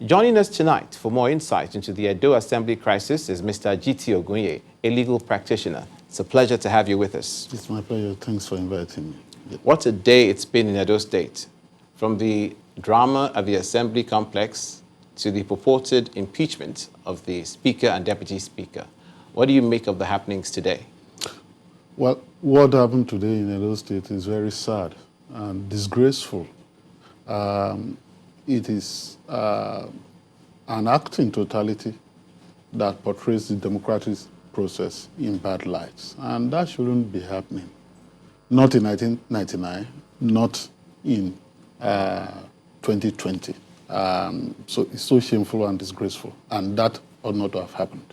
Joining us tonight for more insight into the Edo Assembly crisis is Mr. G.T. Ogunye, a legal practitioner. It's a pleasure to have you with us. It's my pleasure. Thanks for inviting me. What a day it's been in Edo State. From the drama at the Assembly complex to the purported impeachment of the Speaker and Deputy Speaker. What do you make of the happenings today? Well, what happened today in Edo State is very sad and disgraceful. It is an act in totality that portrays the democratic process in bad lights. And that shouldn't be happening. Not in 1999, not in 2020. So it's so shameful and disgraceful. And that ought not to have happened.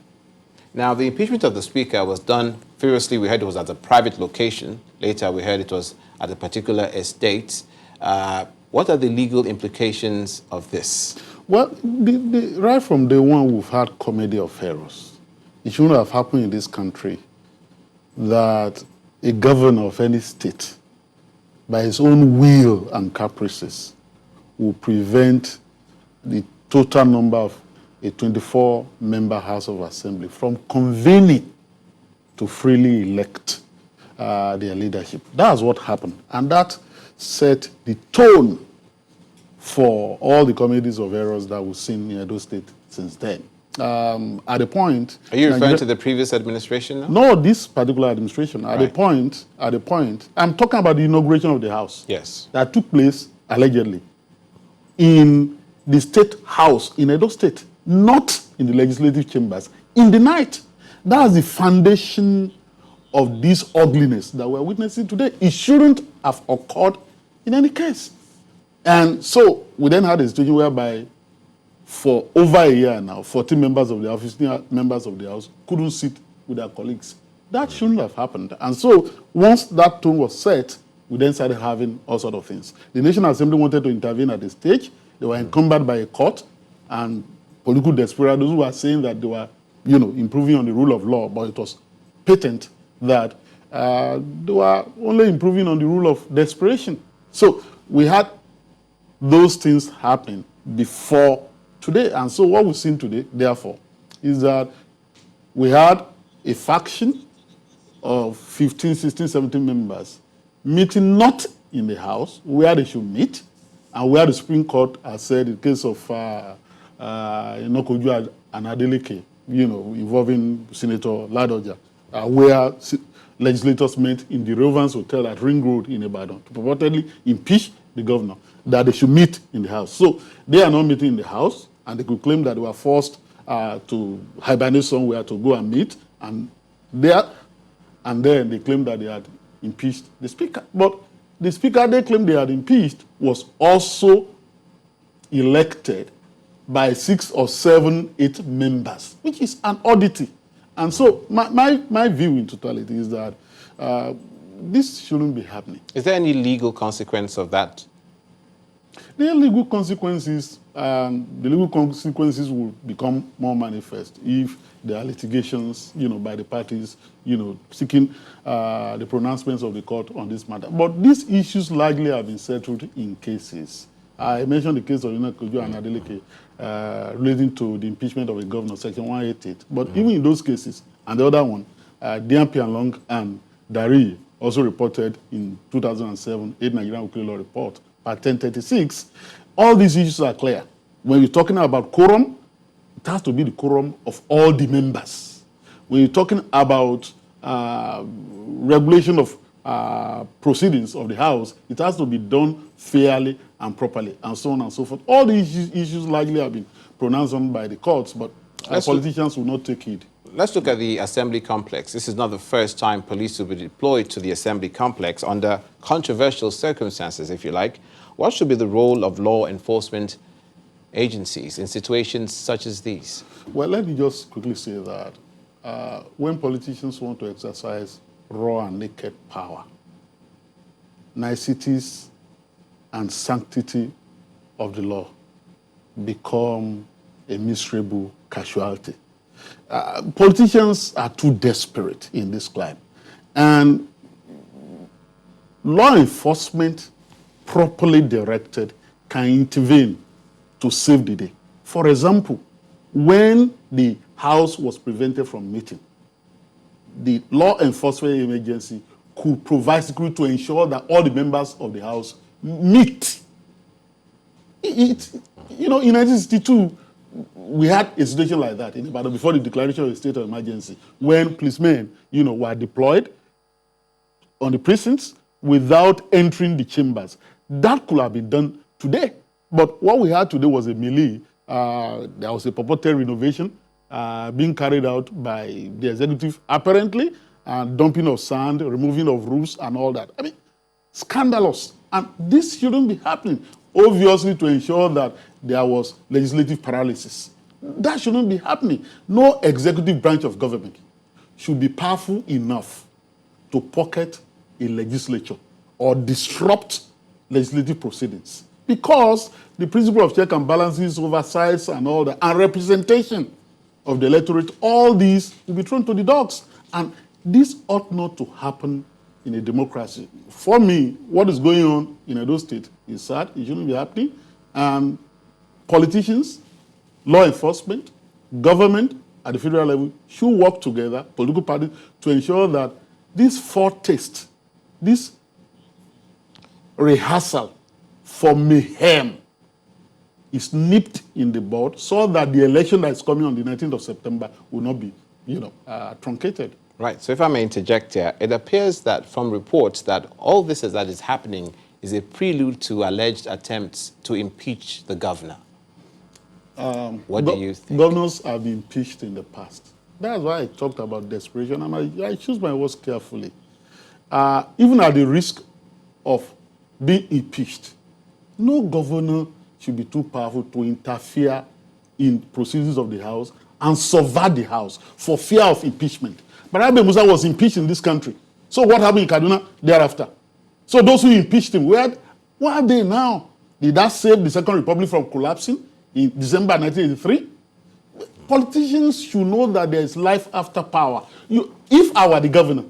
Now, the impeachment of the Speaker was done, previously we heard it was at a private location. Later we heard it was at a particular estate. What are the legal implications of this? Well, right from day one, we've had comedy of errors. It shouldn't have happened in this country that a governor of any state, by his own will and caprices, will prevent the total number of a 24-member House of Assembly from convening to freely elect their leadership. That's what happened. And that set the tone for all the comedies of errors that we've seen in Edo State since then. At a point... Are you referring to the previous administration now? No, this particular administration. At a point, I'm talking about the inauguration of the House. Yes. That took place, allegedly, in the State House in Edo State, not in the legislative chambers, in the night. That's the foundation of this ugliness that we're witnessing today. It shouldn't have occurred in any case. And so we then had a situation whereby for over a year now, 14 members of the House, 15 members of the House couldn't sit with their colleagues. That shouldn't have happened. And so once that tone was set, we then started having all sorts of things. The National Assembly wanted to intervene at the stage. They were encumbered by a court and political desperados who were saying that they were, improving on the rule of law, but it was patent that they were only improving on the rule of desperation. So we had those things happen before today. And so what we've seen today, therefore, is that we had a faction of 15, 16, 17 members meeting not in the House where they should meet, and where the Supreme Court has said in the case of Inokoju and Adeleke, involving Senator Ladoja, where legislators met in the Rovans Hotel at Ring Road in Ibadan to purportedly impeach the governor, that they should meet in the House. So they are not meeting in the House, and they could claim that they were forced to hibernate somewhere to go and meet, and then they claimed that they had impeached the Speaker. But the Speaker they claimed they had impeached was also elected by 6 or 7, 8 members, which is an oddity. And so my view in totality is that this shouldn't be happening. Is there any legal consequence of that? The legal consequences will become more manifest if there are litigations, by the parties, seeking the pronouncements of the court on this matter. But these issues largely have been settled in cases. I mentioned the case of Inokoju and Adeleke relating to the impeachment of the governor, Section 188. But even in those cases, and the other one, Diampi and Long and Dari also reported in 2007, 8 Nigerian Weekly Law Report, at 1036, all these issues are clear. When you're talking about quorum, it has to be the quorum of all the members. When you're talking about regulation of proceedings of the House, it has to be done fairly and properly, and so on and so forth. All these issues largely have been pronounced on by the courts, but politicians will not take it. Let's look at the Assembly complex. This is not the first time police will be deployed to the Assembly complex under controversial circumstances, if you like. What should be the role of law enforcement agencies in situations such as these? Well, let me just quickly say that when politicians want to exercise raw and naked power, niceties and sanctity of the law become a miserable casualty. Politicians are too desperate in this climate. And law enforcement, properly directed, can intervene to save the day. For example, when the House was prevented from meeting, the law enforcement agency could provide security to ensure that all the members of the House meet. In 1962, we had a situation like that in Ibadan before the declaration of a state of emergency, when policemen, were deployed on the precincts without entering the chambers. That could have been done today. But what we had today was a melee. There was a purported renovation being carried out by the executive, apparently, dumping of sand, removing of roofs, and all that. I mean, scandalous. And this shouldn't be happening, obviously, to ensure that there was legislative paralysis. That shouldn't be happening. No executive branch of government should be powerful enough to pocket a legislature or disrupt legislative proceedings, because the principle of check and balances, oversights, and all that, and representation of the electorate, all these will be thrown to the dogs. And this ought not to happen in a democracy. For me, what is going on in Edo State is sad. It shouldn't be happening. And politicians, law enforcement, government at the federal level should work together, political parties, to ensure that this foretaste, this rehearsal for mayhem is nipped in the bud, so that the election that is coming on the 19th of September will not be, truncated. Right. So if I may interject here, it appears that from reports that all this that is happening is a prelude to alleged attempts to impeach the governor. What do you think? Governors have been impeached in the past. That's why I talked about desperation, and I choose my words carefully. Even at the risk of being impeached, no governor should be too powerful to interfere in proceedings of the House and subvert the House for fear of impeachment. But Abe Musa was impeached in this country. So what happened in Kaduna thereafter? So those who impeached him, where are they now? Did that save the Second Republic from collapsing in December 1983? Politicians should know that there is life after power. If I were the governor,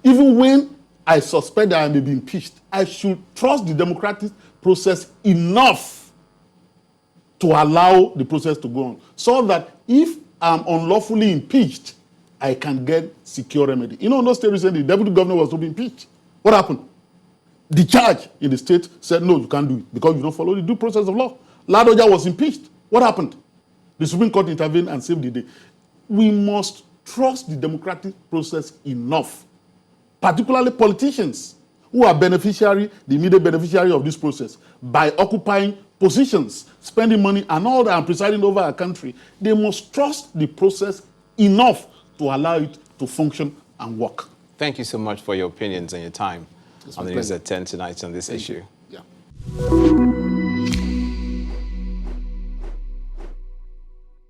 even when I suspect that I may be impeached, I should trust the democratic process enough to allow the process to go on, so that if I'm unlawfully impeached, I can get secure remedy. In those states recently, the deputy governor was to be impeached. What happened? The judge in the state said, no, you can't do it because you don't follow the due process of law. Ladoja was impeached. What happened? The Supreme Court intervened and saved the day. We must trust the democratic process enough, particularly politicians who are the immediate beneficiary of this process, by occupying positions, spending money and all that, and presiding over our country. They must trust the process enough to allow it to function and work. Thank you so much for your opinions and your time on the News at 10 tonight on this issue. Yeah.